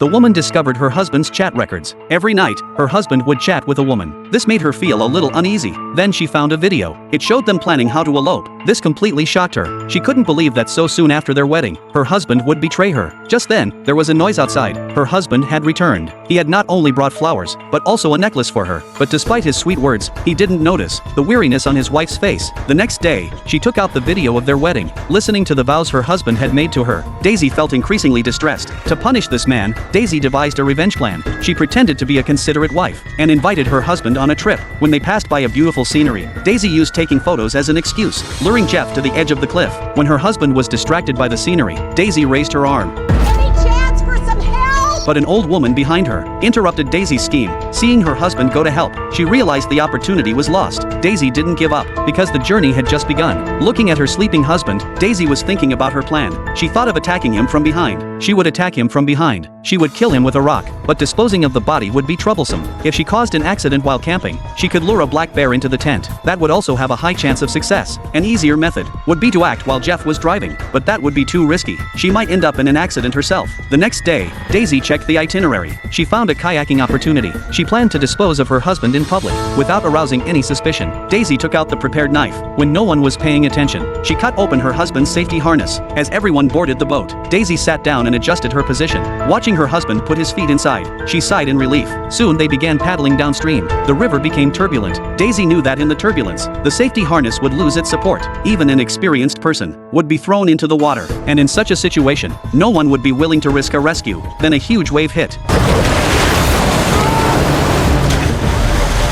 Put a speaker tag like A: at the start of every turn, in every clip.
A: The woman discovered her husband's chat records. Every night, her husband would chat with a woman. This made her feel a little uneasy. Then she found a video. It showed them planning how to elope. This completely shocked her. She couldn't believe that so soon after their wedding, her husband would betray her. Just then, there was a noise outside. Her husband had returned. He had not only brought flowers, but also a necklace for her. But despite his sweet words, he didn't notice the weariness on his wife's face. The next day, she took out the video of their wedding. Listening to the vows her husband had made to her, Daisy felt increasingly distressed. To punish this man, Daisy devised a revenge plan. She pretended to be a considerate wife and invited her husband on a trip. When they passed by a beautiful scenery, Daisy used taking photos as an excuse, luring Jeff to the edge of the cliff. When her husband was distracted by the scenery, Daisy raised her arm.
B: Any chance for some help?
A: But an old woman behind her interrupted Daisy's scheme. Seeing her husband go to help, she realized the opportunity was lost. Daisy didn't give up, because the journey had just begun. Looking at her sleeping husband, Daisy was thinking about her plan. She thought of attacking him from behind. She would attack him from behind. She would kill him with a rock, but disposing of the body would be troublesome. If she caused an accident while camping, she could lure a black bear into the tent. That would also have a high chance of success. An easier method would be to act while Jeff was driving, but that would be too risky. She might end up in an accident herself. The next day, Daisy checked the itinerary. She found a kayaking opportunity. She planned to dispose of her husband in public, without arousing any suspicion. Daisy took out the prepared knife. When no one was paying attention, she cut open her husband's safety harness. As everyone boarded the boat, Daisy sat down and adjusted her position. Watching her husband put his feet inside, she sighed in relief. Soon they began paddling downstream. The river became turbulent. Daisy knew that in the turbulence, the safety harness would lose its support. Even an experienced person would be thrown into the water. And in such a situation, no one would be willing to risk a rescue. Then a huge wave hit.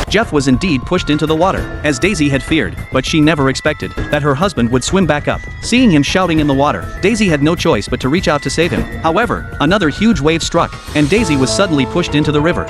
A: Jeff was indeed pushed into the water, as Daisy had feared, but she never expected that her husband would swim back up. Seeing him shouting in the water, Daisy had no choice but to reach out to save him. However, another huge wave struck, and Daisy was suddenly pushed into the river.